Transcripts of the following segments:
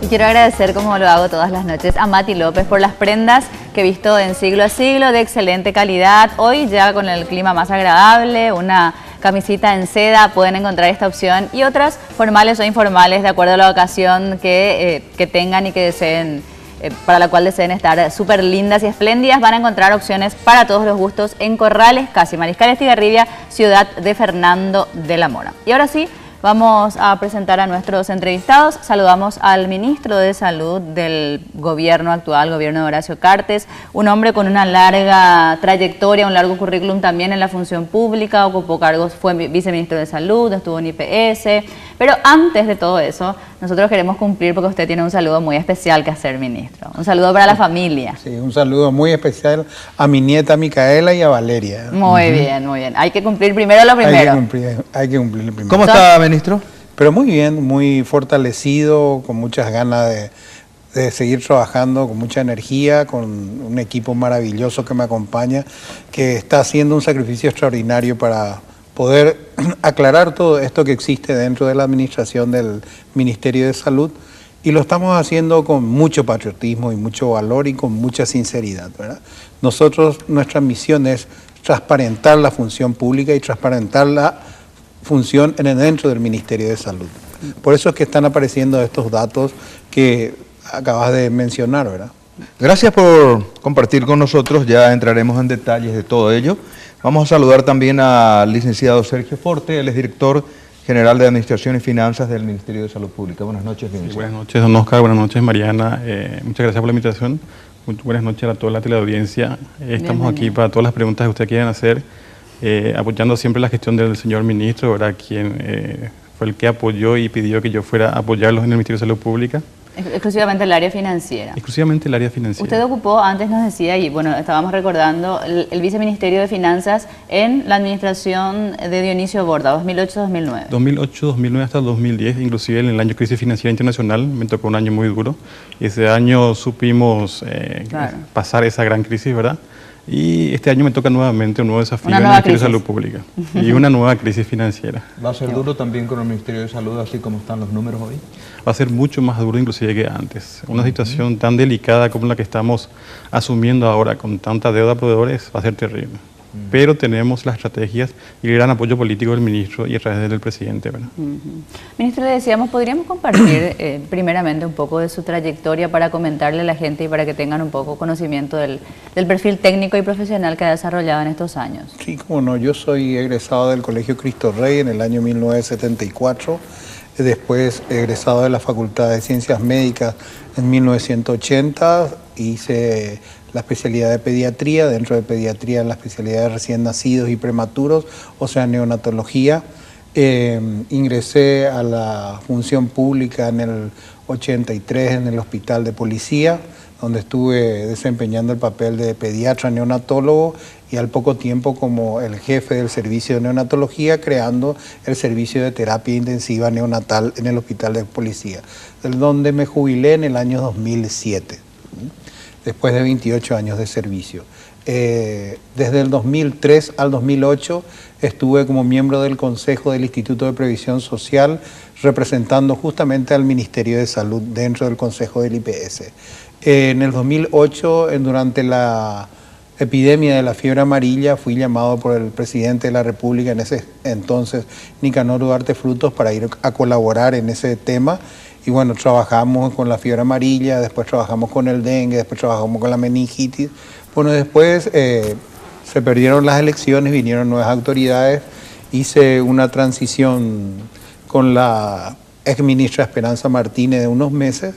Quiero agradecer, como lo hago todas las noches, a Mati López por las prendas que he visto en siglo a siglo, de excelente calidad. Hoy ya con el clima más agradable, una camisita en seda, pueden encontrar esta opción y otras formales o informales de acuerdo a la ocasión que tengan y que deseen, para la cual deseen estar súper lindas y espléndidas. Van a encontrar opciones para todos los gustos en Corrales, casi Mariscal Estigarribia, ciudad de Fernando de la Mora. Y ahora sí, vamos a presentar a nuestros entrevistados. Saludamos al ministro de Salud del gobierno actual, gobierno de Horacio Cartes, un hombre con una larga trayectoria, un largo currículum también en la función pública, ocupó cargos, fue viceministro de Salud, estuvo en IPS, pero antes de todo eso, nosotros queremos cumplir porque usted tiene un saludo muy especial que hacer, ministro. Un saludo para la familia. Sí, un saludo muy especial a mi nieta Micaela y a Valeria. Muy bien, muy bien. Hay que cumplir primero lo primero. Hay que cumplir primero. ¿Cómo está, ministro? Pero muy bien, muy fortalecido, con muchas ganas de seguir trabajando, con mucha energía, con un equipo maravilloso que me acompaña, que está haciendo un sacrificio extraordinario para poder aclarar todo esto que existe dentro de la administración del Ministerio de Salud, y lo estamos haciendo con mucho patriotismo y mucho valor y con mucha sinceridad, ¿verdad? Nosotros, nuestra misión es transparentar la función pública y transparentar la función dentro del Ministerio de Salud. Por eso es que están apareciendo estos datos que acabas de mencionar, ¿verdad? Gracias por compartir con nosotros, ya entraremos en detalles de todo ello. Vamos a saludar también al licenciado Sergio Forte, él es director general de Administración y Finanzas del Ministerio de Salud Pública. Buenas noches, licenciado. Sí, buenas noches, don Oscar, buenas noches, Mariana. Muchas gracias por la invitación. Muy buenas noches a toda la teleaudiencia. Estamos aquí para todas las preguntas que ustedes quieran hacer, apoyando siempre la gestión del señor ministro, ¿verdad? Quien fue el que apoyó y pidió que yo fuera a apoyarlos en el Ministerio de Salud Pública. Exclusivamente el área financiera. Exclusivamente el área financiera. Usted ocupó, antes nos decía, y bueno, estábamos recordando, el viceministerio de Finanzas en la administración de Dionisio Borda, 2008-2009. 2008-2009 hasta 2010, inclusive en el año crisis financiera internacional, me tocó un año muy duro. Y ese año supimos pasar esa gran crisis, ¿verdad? Y este año me toca nuevamente un nuevo desafío en el Ministerio de Salud Pública y una nueva crisis financiera. ¿Va a ser duro también con el Ministerio de Salud, así como están los números hoy? Va a ser mucho más duro inclusive que antes. Una situación tan delicada como la que estamos asumiendo ahora, con tanta deuda a proveedores, va a ser terrible. Pero tenemos las estrategias y el gran apoyo político del ministro y a través del presidente, ¿verdad? Ministro, le decíamos, ¿podríamos compartir primeramente un poco de su trayectoria para comentarle a la gente y para que tengan un poco conocimiento del perfil técnico y profesional que ha desarrollado en estos años? Sí, cómo no. Yo soy egresado del Colegio Cristo Rey en el año 1974, después egresado de la Facultad de Ciencias Médicas en 1980, hice la especialidad de pediatría, dentro de pediatría la especialidad de recién nacidos y prematuros, o sea, neonatología. Ingresé a la función pública en el 83 en el Hospital de Policía, donde estuve desempeñando el papel de pediatra neonatólogo y al poco tiempo como el jefe del servicio de neonatología, creando el servicio de terapia intensiva neonatal en el Hospital de Policía, donde me jubilé en el año 2007. Después de 28 años de servicio. Desde el 2003 al 2008 estuve como miembro del Consejo del Instituto de Previsión Social, representando justamente al Ministerio de Salud dentro del Consejo del IPS. En el 2008, durante la epidemia de la fiebre amarilla, fui llamado por el presidente de la República, en ese entonces Nicanor Duarte Frutos, para ir a colaborar en ese tema. Y bueno, trabajamos con la fiebre amarilla, después trabajamos con el dengue, después trabajamos con la meningitis. Bueno, después se perdieron las elecciones, vinieron nuevas autoridades, hice una transición con la exministra Esperanza Martínez de unos meses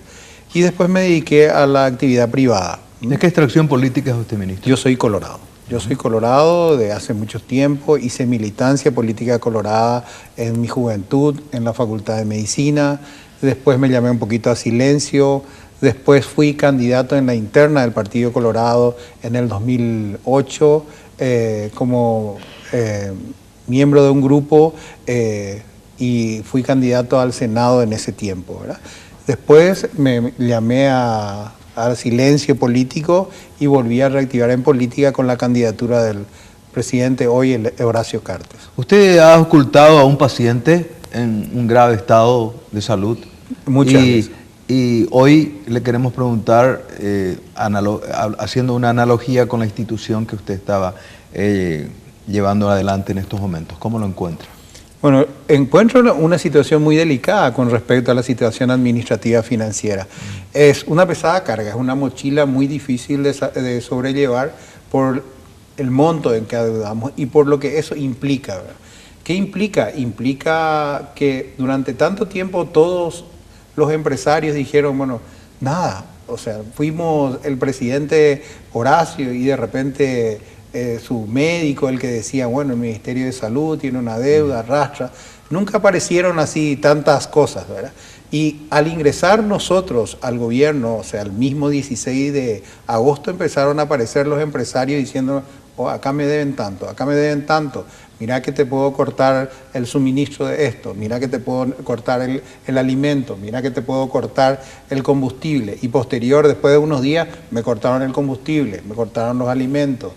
y después me dediqué a la actividad privada. ¿De qué extracción política es usted, ministro? Yo soy colorado. Yo soy colorado de hace mucho tiempo, hice militancia política colorada en mi juventud, en la Facultad de Medicina. Después me llamé un poquito a silencio, después fui candidato en la interna del Partido Colorado en el 2008 como miembro de un grupo y fui candidato al Senado en ese tiempo, ¿verdad? Después me llamé a al silencio político y volví a reactivar en política con la candidatura del presidente hoy, Horacio Cartes. Usted ha ocultado a un paciente en un grave estado de salud. Muchas veces. Y hoy le queremos preguntar, haciendo una analogía con la institución que usted estaba llevando adelante en estos momentos, ¿cómo lo encuentra? Bueno, encuentro una situación muy delicada con respecto a la situación administrativa financiera. Es una pesada carga, es una mochila muy difícil de sobrellevar por el monto en que adeudamos y por lo que eso implica, ¿verdad? ¿Qué implica? Implica que durante tanto tiempo todos los empresarios dijeron, bueno, nada, o sea, fuimos el presidente Horacio y de repente su médico, el que decía, bueno, el Ministerio de Salud tiene una deuda, arrastra. Nunca aparecieron así tantas cosas, ¿verdad? Y al ingresar nosotros al gobierno, o sea, el mismo 16 de agosto empezaron a aparecer los empresarios diciendo, oh, acá me deben tanto, acá me deben tanto, mira que te puedo cortar el suministro de esto, mira que te puedo cortar el alimento, mira que te puedo cortar el combustible. Y posterior, después de unos días, me cortaron el combustible, me cortaron los alimentos.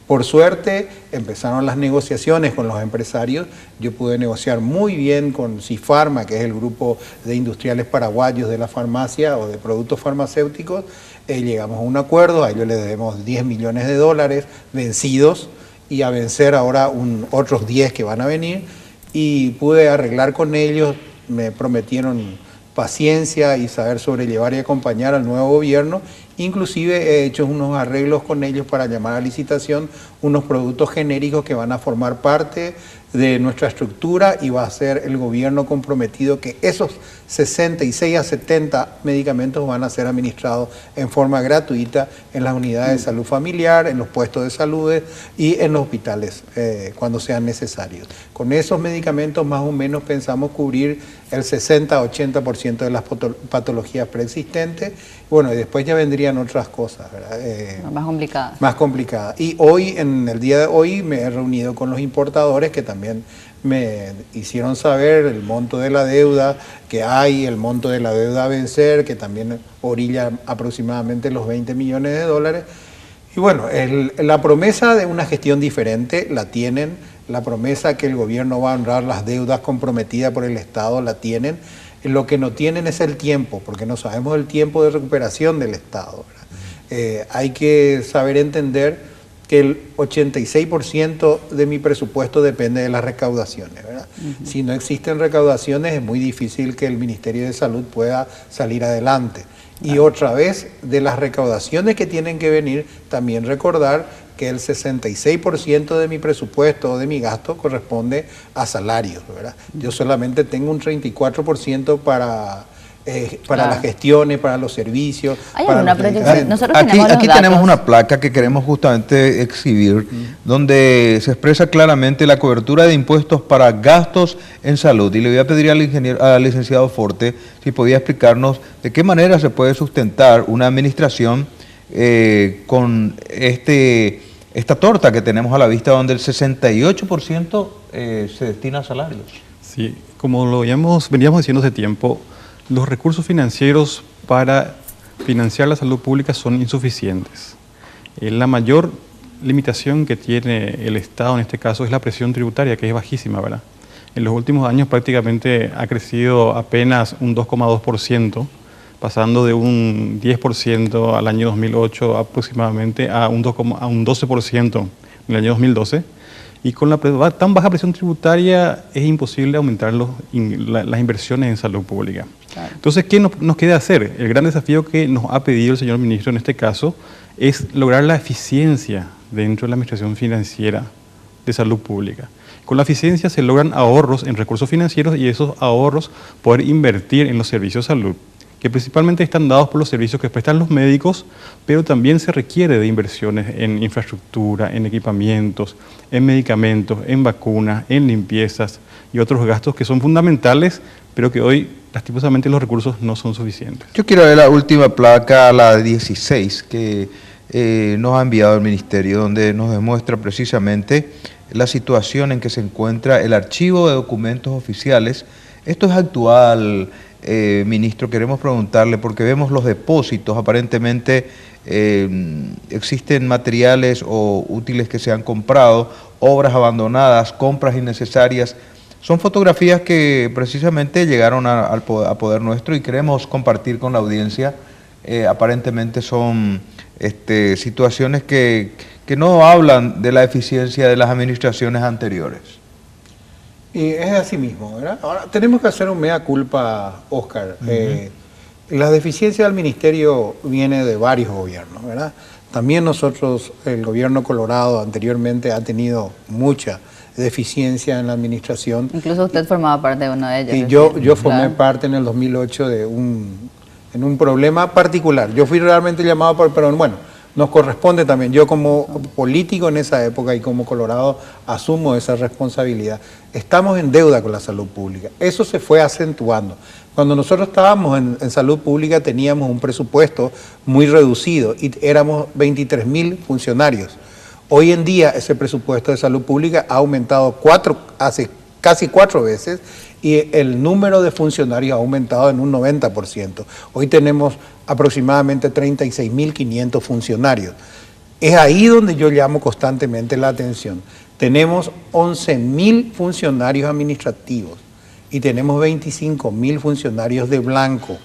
Por suerte empezaron las negociaciones con los empresarios. Yo pude negociar muy bien con Cifarma, que es el grupo de industriales paraguayos de la farmacia o de productos farmacéuticos. Llegamos a un acuerdo, a ellos les debemos 10 millones de dólares vencidos y a vencer ahora otros 10 que van a venir. Y pude arreglar con ellos, me prometieron paciencia y saber sobrellevar y acompañar al nuevo gobierno. Inclusive he hecho unos arreglos con ellos para llamar a licitación unos productos genéricos que van a formar parte de nuestra estructura y va a ser el gobierno comprometido que esos 66 a 70 medicamentos van a ser administrados en forma gratuita en las unidades de salud familiar, en los puestos de salud y en los hospitales cuando sean necesarios. Con esos medicamentos más o menos pensamos cubrir el 60-80% de las patologías preexistentes. Bueno, y después ya vendrían otras cosas, ¿verdad? Más complicadas. Más complicadas. Y hoy, en el día de hoy, me he reunido con los importadores que también me hicieron saber el monto de la deuda que hay, el monto de la deuda a vencer, que también orilla aproximadamente los 20 millones de dólares. Y bueno, la promesa de una gestión diferente la tienen, la promesa que el gobierno va a honrar las deudas comprometidas por el Estado la tienen. Lo que no tienen es el tiempo, porque no sabemos el tiempo de recuperación del Estado, ¿verdad? Hay que saber entender que el 86% de mi presupuesto depende de las recaudaciones, ¿verdad? Si no existen recaudaciones es muy difícil que el Ministerio de Salud pueda salir adelante. Y otra vez, de las recaudaciones que tienen que venir, también recordar que el 66% de mi presupuesto o de mi gasto corresponde a salarios, ¿verdad? Yo solamente tengo un 34% para las gestiones, para los servicios. ¿Hay para alguna los proyección? Nosotros Aquí tenemos una placa que queremos justamente exhibir, donde se expresa claramente la cobertura de impuestos para gastos en salud. Y le voy a pedir al licenciado Forte si podía explicarnos de qué manera se puede sustentar una administración con esta torta que tenemos a la vista, donde el 68% se destina a salarios. Sí, como lo veníamos diciendo hace tiempo, los recursos financieros para financiar la salud pública son insuficientes. La mayor limitación que tiene el Estado en este caso es la presión tributaria, que es bajísima, ¿verdad? En los últimos años prácticamente ha crecido apenas un 2,2%, pasando de un 10% al año 2008 aproximadamente a un 12% en el año 2012. Y con la tan baja presión tributaria es imposible aumentar las inversiones en salud pública. Claro. Entonces, ¿qué nos queda hacer? El gran desafío que nos ha pedido el señor ministro en este caso es lograr la eficiencia dentro de la administración financiera de salud pública. Con la eficiencia se logran ahorros en recursos financieros y esos ahorros poder invertir en los servicios de salud, que principalmente están dados por los servicios que prestan los médicos, pero también se requiere de inversiones en infraestructura, en equipamientos, en medicamentos, en vacunas, en limpiezas y otros gastos que son fundamentales, pero que hoy lastimosamente los recursos no son suficientes. Yo quiero ver la última placa, la 16, que nos ha enviado el Ministerio, donde nos demuestra precisamente la situación en que se encuentra el archivo de documentos oficiales. Esto es actual, ministro, queremos preguntarle, porque vemos los depósitos, aparentemente existen materiales o útiles que se han comprado, obras abandonadas, compras innecesarias. Son fotografías que precisamente llegaron a poder nuestro y queremos compartir con la audiencia. Aparentemente son situaciones que no hablan de la eficiencia de las administraciones anteriores. Y es así mismo, ¿verdad? Ahora, tenemos que hacer un mea culpa, Oscar. La deficiencia del ministerio viene de varios gobiernos, ¿verdad? También nosotros, el gobierno Colorado anteriormente ha tenido mucha deficiencia en la administración. Incluso usted formaba parte de uno de ellos. Y yo formé parte en el 2008 en un problema particular. Yo fui realmente llamado, pero bueno, nos corresponde también. Yo como político en esa época y como Colorado asumo esa responsabilidad. Estamos en deuda con la salud pública. Eso se fue acentuando. Cuando nosotros estábamos en salud pública teníamos un presupuesto muy reducido y éramos 23.000 funcionarios. Hoy en día ese presupuesto de salud pública ha aumentado casi cuatro veces y el número de funcionarios ha aumentado en un 90%. Hoy tenemos aproximadamente 36.500 funcionarios. Es ahí donde yo llamo constantemente la atención. Tenemos 11.000 funcionarios administrativos y tenemos 25.000 funcionarios de blanco,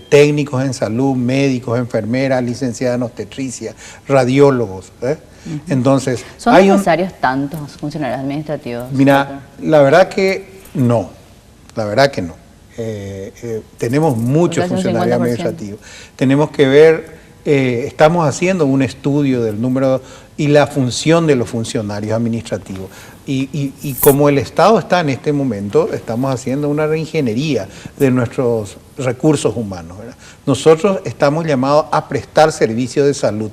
técnicos en salud, médicos, enfermeras, licenciadas en obstetricia, radiólogos. Entonces, ¿son necesarios tantos funcionarios administrativos? Mira, la verdad que no. Tenemos muchos funcionarios administrativos. Tenemos que ver, estamos haciendo un estudio del número y la función de los funcionarios administrativos. Y como el Estado está en este momento, estamos haciendo una reingeniería de nuestros recursos humanos, ¿verdad? Nosotros estamos llamados a prestar servicios de salud.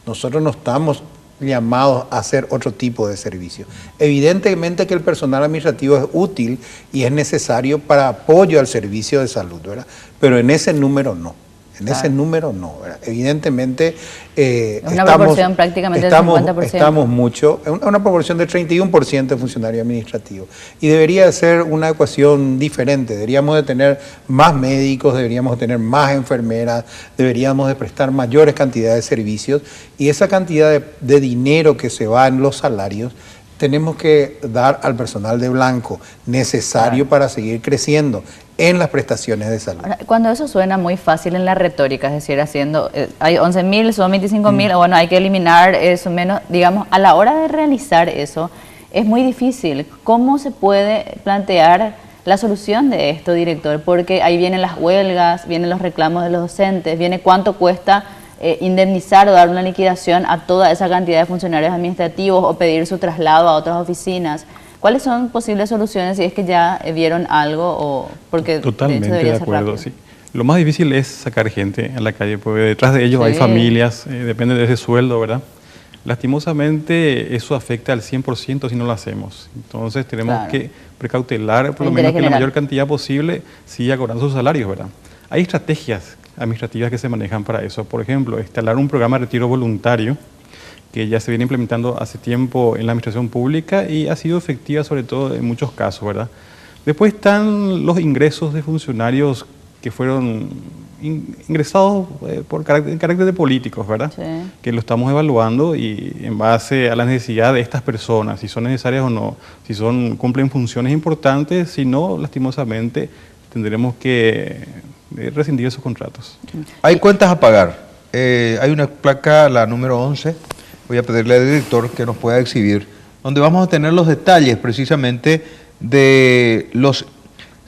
Nosotros no estamos llamados a hacer otro tipo de servicio. Evidentemente que el personal administrativo es útil y es necesario para apoyo al servicio de salud, ¿verdad? Pero en ese número no. Ese número no, ¿verdad? Evidentemente una proporción prácticamente del 50%. Estamos mucho, una proporción del 31% de funcionarios administrativos. Y debería ser una ecuación diferente. Deberíamos de tener más médicos, deberíamos de tener más enfermeras, deberíamos de prestar mayores cantidades de servicios. Y esa cantidad de dinero que se va en los salarios, tenemos que dar al personal de blanco necesario para seguir creciendo en las prestaciones de salud. Ahora, cuando eso suena muy fácil en la retórica, es decir, haciendo, hay 11.000, son 25.000, bueno, hay que eliminar eso menos, digamos, a la hora de realizar eso, es muy difícil. ¿Cómo se puede plantear la solución de esto, director? Porque ahí vienen las huelgas, vienen los reclamos de los docentes, viene cuánto cuesta indemnizar o dar una liquidación a toda esa cantidad de funcionarios administrativos o pedir su traslado a otras oficinas. ¿Cuáles son posibles soluciones si es que ya vieron algo o porque totalmente de acuerdo, sí. Lo más difícil es sacar gente a la calle, porque detrás de ellos hay familias, depende de ese sueldo, ¿verdad? Lastimosamente eso afecta al 100% si no lo hacemos. Entonces tenemos que precautelar por lo menos que la mayor cantidad posible siga cobrando sus salarios, ¿verdad? Hay estrategias administrativas que se manejan para eso. Por ejemplo, instalar un programa de retiro voluntario que ya se viene implementando hace tiempo en la administración pública y ha sido efectiva sobre todo en muchos casos, ¿verdad? Después están los ingresos de funcionarios que fueron ingresados por carácter de políticos, ¿verdad? Sí. Que lo estamos evaluando y en base a la necesidad de estas personas, si son necesarias o no, si cumplen funciones importantes, si no, lastimosamente tendremos que rescindir esos contratos. Hay cuentas a pagar. Hay una placa, la número 11, voy a pedirle al director que nos pueda exhibir, donde vamos a tener los detalles precisamente de los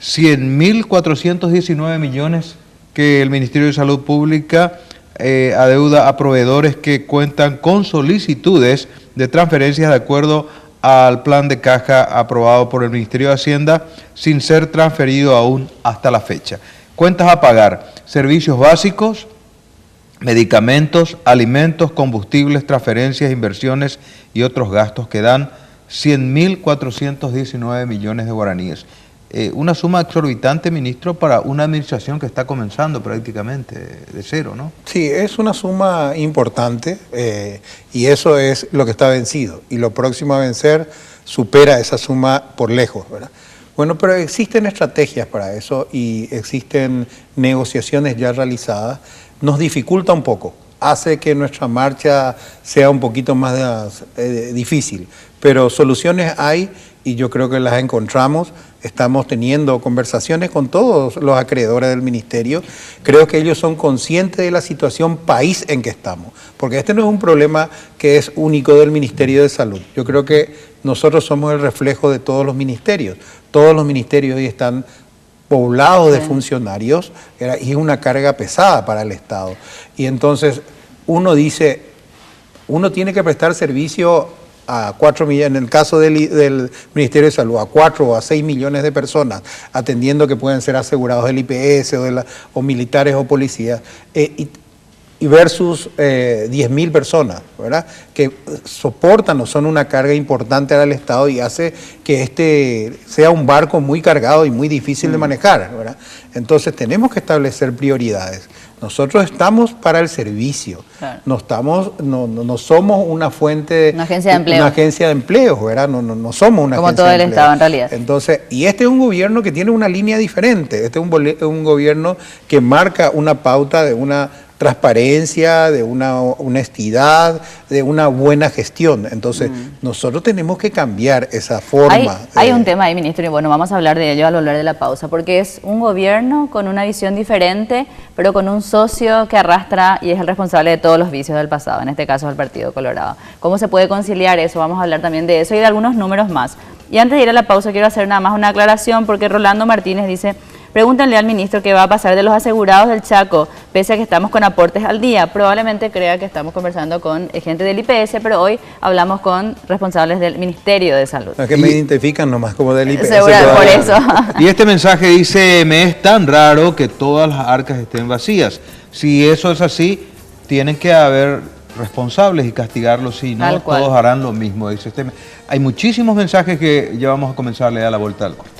100.419 millones que el Ministerio de Salud Pública adeuda a proveedores que cuentan con solicitudes de transferencias de acuerdo al plan de caja aprobado por el Ministerio de Hacienda sin ser transferido aún hasta la fecha. Cuentas a pagar: servicios básicos, medicamentos, alimentos, combustibles, transferencias, inversiones y otros gastos que dan 100.419 millones de guaraníes. Una suma exorbitante, ministro, para una administración que está comenzando prácticamente de cero, ¿no? Sí, es una suma importante y eso es lo que está vencido. Y lo próximo a vencer supera esa suma por lejos, ¿verdad? Bueno, pero existen estrategias para eso y existen negociaciones ya realizadas. Nos dificulta un poco, hace que nuestra marcha sea un poquito más difícil, pero soluciones hay y yo creo que las encontramos. Estamos teniendo conversaciones con todos los acreedores del ministerio. Creo que ellos son conscientes de la situación país en que estamos, porque este no es un problema que es único del Ministerio de Salud. Yo creo que nosotros somos el reflejo de todos los ministerios. Todos los ministerios hoy están poblados de funcionarios y es una carga pesada para el Estado. Y entonces uno dice, uno tiene que prestar servicio a 4 millones, en el caso del Ministerio de Salud, a 4 o a 6 millones de personas, atendiendo que pueden ser asegurados del IPS o militares o policías, y versus 10.000 personas, ¿verdad?, que soportan o son una carga importante al Estado y hace que este sea un barco muy cargado y muy difícil de manejar, ¿verdad? Entonces tenemos que establecer prioridades. Nosotros estamos para el servicio, claro. No somos una fuente, una agencia de empleo. Una agencia de empleo, ¿verdad? No somos una como agencia todo de el empleo. Estado en realidad. Entonces, y este es un gobierno que tiene una línea diferente, este es un gobierno que marca una pauta de una transparencia, de una honestidad, de una buena gestión. Entonces, nosotros tenemos que cambiar esa forma. Hay un tema ahí, ministro, y bueno, vamos a hablar de ello a lo largo de la pausa, porque es un gobierno con una visión diferente, pero con un socio que arrastra y es el responsable de todos los vicios del pasado, en este caso el Partido Colorado. ¿Cómo se puede conciliar eso? Vamos a hablar también de eso y de algunos números más. Y antes de ir a la pausa, quiero hacer nada más una aclaración, porque Rolando Martínez dice: pregúntenle al ministro qué va a pasar de los asegurados del Chaco, pese a que estamos con aportes al día. Probablemente crea que estamos conversando con gente del IPS, pero hoy hablamos con responsables del Ministerio de Salud. Es que me identifican nomás como del IPS. Seguro, por eso. Y este mensaje dice: me es tan raro que todas las arcas estén vacías. Si eso es así, tienen que haber responsables y castigarlos, si no, todos harán lo mismo. Dice hay muchísimos mensajes que ya vamos a comenzar a leer a la vuelta del corte.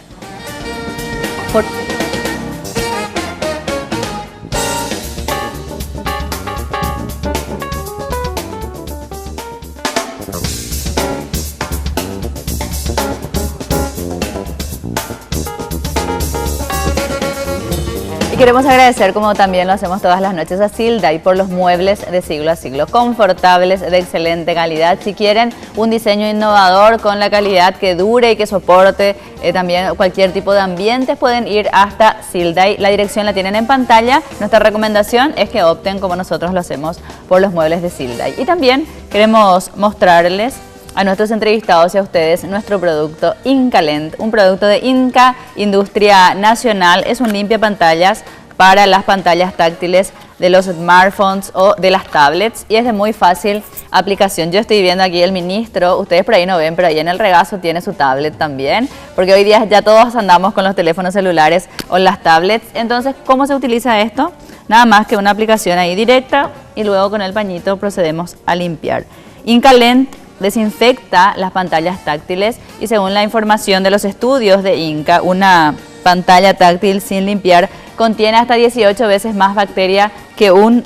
Queremos agradecer, como también lo hacemos todas las noches, a Silday por los muebles de siglo a siglo, confortables, de excelente calidad. Si quieren un diseño innovador con la calidad que dure y que soporte también cualquier tipo de ambiente, pueden ir hasta Silday. La dirección la tienen en pantalla. Nuestra recomendación es que opten, como nosotros lo hacemos, por los muebles de Silday. Y también queremos mostrarles a nuestros entrevistados y a ustedes nuestro producto Incalent, un producto de Inca Industria Nacional. Es un limpia pantallas para las pantallas táctiles de los smartphones o de las tablets y es de muy fácil aplicación. Yo estoy viendo aquí el ministro, ustedes por ahí no ven, pero ahí en el regazo tiene su tablet también, porque hoy día ya todos andamos con los teléfonos celulares o las tablets. Entonces, ¿cómo se utiliza esto? Nada más que una aplicación ahí directa y luego con el pañito procedemos a limpiar. Incalent desinfecta las pantallas táctiles y según la información de los estudios de Inca, una pantalla táctil sin limpiar contiene hasta 18 veces más bacteria que un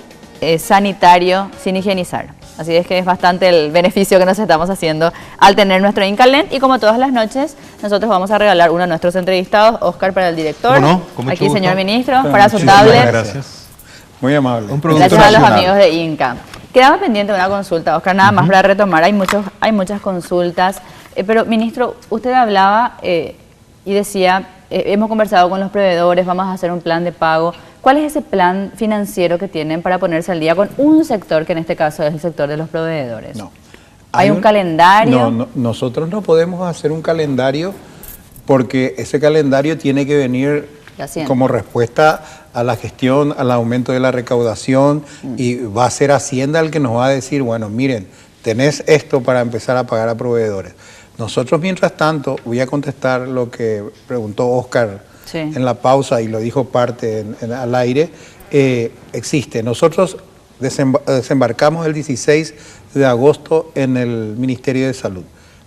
sanitario sin higienizar. Así es que es bastante el beneficio que nos estamos haciendo al tener nuestro Incalent. Y como todas las noches, nosotros vamos a regalar uno a nuestros entrevistados. Oscar para el director, aquí señor ministro, para su tablet. Gracias. Muy amable. Gracias a los amigos de Inca. Quedaba pendiente una consulta, Oscar, nada más para retomar, hay muchas consultas, pero ministro, usted hablaba y decía, hemos conversado con los proveedores, vamos a hacer un plan de pago. ¿Cuál es ese plan financiero que tienen para ponerse al día con un sector, que en este caso es el sector de los proveedores? No. ¿Hay un calendario? No, nosotros no podemos hacer un calendario porque ese calendario tiene que venir como respuesta a la gestión, al aumento de la recaudación y va a ser Hacienda el que nos va a decir, bueno, miren, tenés esto para empezar a pagar a proveedores. Nosotros, mientras tanto, voy a contestar lo que preguntó Oscar en la pausa y lo dijo parte al aire, existe. Nosotros desembarcamos el 16 de agosto en el Ministerio de Salud.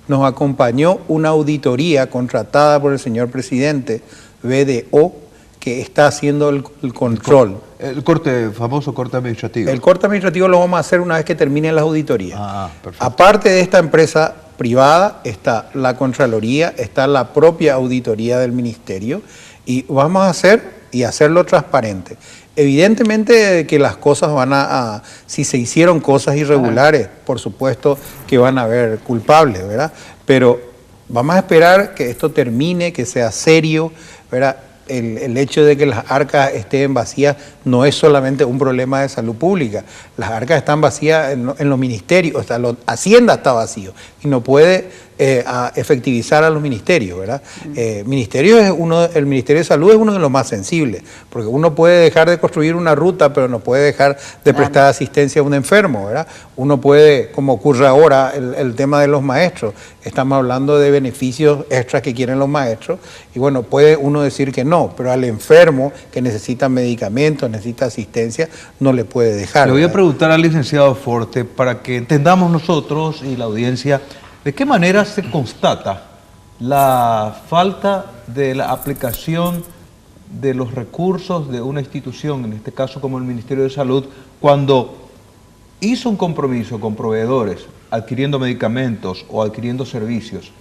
Nos acompañó una auditoría contratada por el señor presidente, BDO, que está haciendo el control. El famoso corte administrativo. El corte administrativo lo vamos a hacer una vez que terminen las auditorías. Perfecto. Aparte de esta empresa, privada, está la Contraloría, está la propia auditoría del Ministerio, y vamos a hacerlo transparente. Evidentemente que las cosas si se hicieron cosas irregulares, por supuesto que van a haber culpables, ¿verdad? Pero vamos a esperar que esto termine, que sea serio, ¿verdad? El hecho de que las arcas estén vacías no es solamente un problema de salud pública. Las arcas están vacías en los ministerios, o sea, Hacienda está vacío y no puede efectivizar a los ministerios, ¿verdad? El Ministerio de Salud es uno de los más sensibles, porque uno puede dejar de construir una ruta, pero no puede dejar de prestar asistencia a un enfermo, ¿verdad? Uno puede, como ocurre ahora, el tema de los maestros, estamos hablando de beneficios extras que quieren los maestros, y bueno, puede uno decir que no, pero al enfermo que necesita medicamentos, necesita asistencia, no le puede dejar. Le voy a ¿verdad? preguntar al licenciado Forte, para que entendamos nosotros y la audiencia, ¿de qué manera se constata la falta de la aplicación de los recursos de una institución, en este caso como el Ministerio de Salud, cuando hizo un compromiso con proveedores, adquiriendo medicamentos o adquiriendo servicios,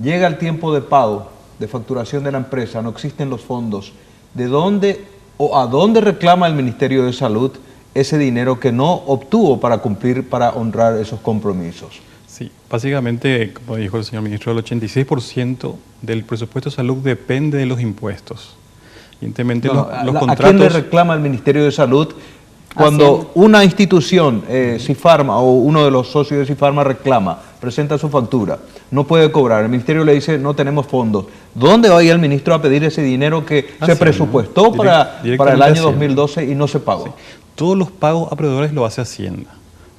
llega el tiempo de pago, de facturación de la empresa, no existen los fondos, ¿de dónde o a dónde reclama el Ministerio de Salud ese dinero que no obtuvo para cumplir, para honrar esos compromisos? Sí, básicamente, como dijo el señor ministro, el 86% del presupuesto de salud depende de los impuestos. Evidentemente, los contratos... ¿A quién le reclama el Ministerio de Salud cuando una institución, Cifarma o uno de los socios de Cifarma reclama, presenta su factura, no puede cobrar, el Ministerio le dice no tenemos fondos? ¿Dónde va a ir el ministro a pedir ese dinero que se presupuestó para el año 2012 y no se pagó? Sí. Todos los pagos a proveedores lo hace Hacienda.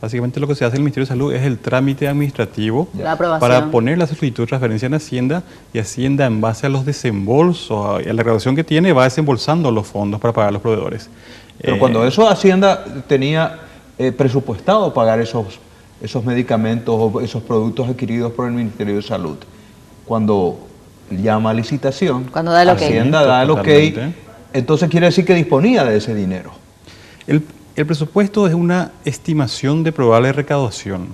Básicamente lo que se hace en el Ministerio de Salud es el trámite administrativo para poner la solicitud de transferencia en Hacienda, y Hacienda, en base a los desembolsos y a la graduación que tiene, va desembolsando los fondos para pagar a los proveedores. Pero cuando eso Hacienda tenía presupuestado pagar esos medicamentos o esos productos adquiridos por el Ministerio de Salud, cuando llama a licitación, cuando da el okay, Hacienda da el ok, entonces quiere decir que disponía de ese dinero. El presupuesto es una estimación de probable recaudación,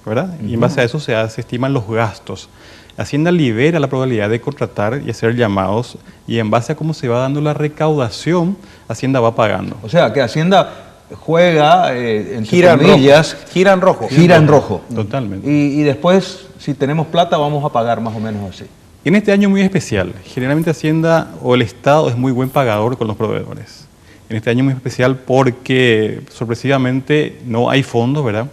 ¿verdad? Y en base a eso se estiman los gastos. Hacienda libera la probabilidad de contratar y hacer llamados, y en base a cómo se va dando la recaudación, Hacienda va pagando. O sea, que Hacienda juega, gira en rojo. Totalmente. Y después, si tenemos plata, vamos a pagar más o menos así. Y en este año muy especial, generalmente Hacienda o el Estado es muy buen pagador con los proveedores. En este año muy especial porque sorpresivamente no hay fondos, ¿verdad?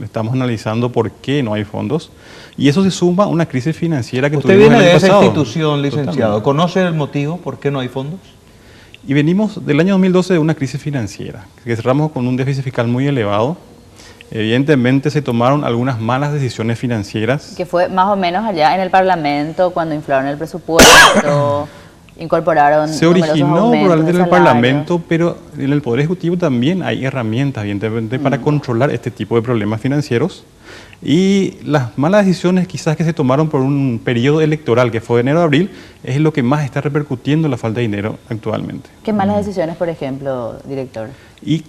Estamos analizando por qué no hay fondos, y eso se suma a una crisis financiera que tuvimos en el pasado. Usted viene de esa institución, licenciado. ¿Conoce el motivo por qué no hay fondos? Y venimos del año 2012 de una crisis financiera, que cerramos con un déficit fiscal muy elevado. Evidentemente se tomaron algunas malas decisiones financieras. Que fue más o menos allá en el Parlamento, cuando inflaron el presupuesto, incorporaron... Se originó probablemente en el Parlamento, pero en el Poder Ejecutivo también hay herramientas, evidentemente, para controlar este tipo de problemas financieros. Y las malas decisiones quizás que se tomaron por un periodo electoral, que fue de enero a abril, es lo que más está repercutiendo la falta de dinero actualmente. ¿Qué malas decisiones, por ejemplo, director? Y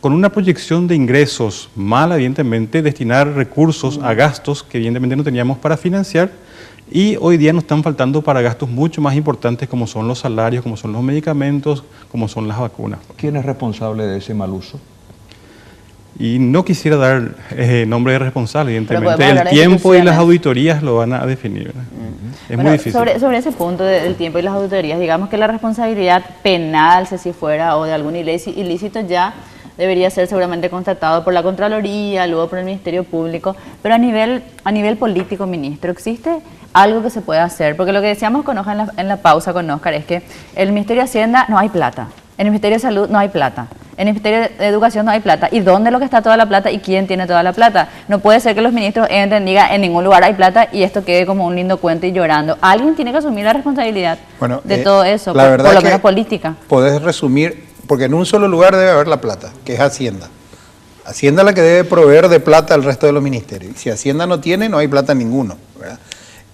con una proyección de ingresos mala, evidentemente, destinar recursos a gastos que evidentemente no teníamos para financiar, y hoy día nos están faltando para gastos mucho más importantes, como son los salarios, como son los medicamentos, como son las vacunas. ¿Quién es responsable de ese mal uso? Y no quisiera dar nombre de responsable, evidentemente. El tiempo y las auditorías lo van a definir. Es muy difícil. Sobre ese punto del tiempo y las auditorías, digamos que la responsabilidad penal, si fuera, o de algún ilícito ya debería ser seguramente constatado por la Contraloría, luego por el Ministerio Público, pero a nivel político, ministro, ¿existe algo que se pueda hacer? Porque lo que decíamos con Oscar en la pausa con Oscar es que en el Ministerio de Hacienda no hay plata, en el Ministerio de Salud no hay plata, en el Ministerio de Educación no hay plata. ¿Y dónde es lo que está toda la plata y quién tiene toda la plata? No puede ser que los ministros entren y digan en ningún lugar hay plata y esto quede como un lindo cuento y llorando. Alguien tiene que asumir la responsabilidad de todo eso, por lo menos política. Podés resumir, porque en un solo lugar debe haber la plata, que es Hacienda. Hacienda es la que debe proveer de plata al resto de los ministerios. Si Hacienda no tiene, no hay plata ninguno, ¿verdad?